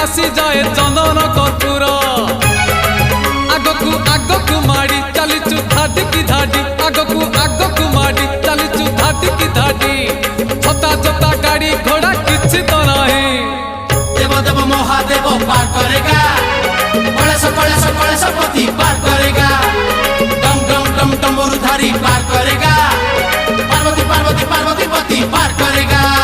बासी जाए चंदन कर्पूर आगकू माड़ी चलीचु धाडी की धाडी आगकू माड़ी चलीचु धाडी की धाडी छता छता गाड़ी घोड़ा किछि तो नहीं। देव देव महादेव पार करेगा कलेश पति पार करेगा डम डम डम डमरू धारी पार करेगा पार्वती पार्वती पार्वती पति पार करेगा।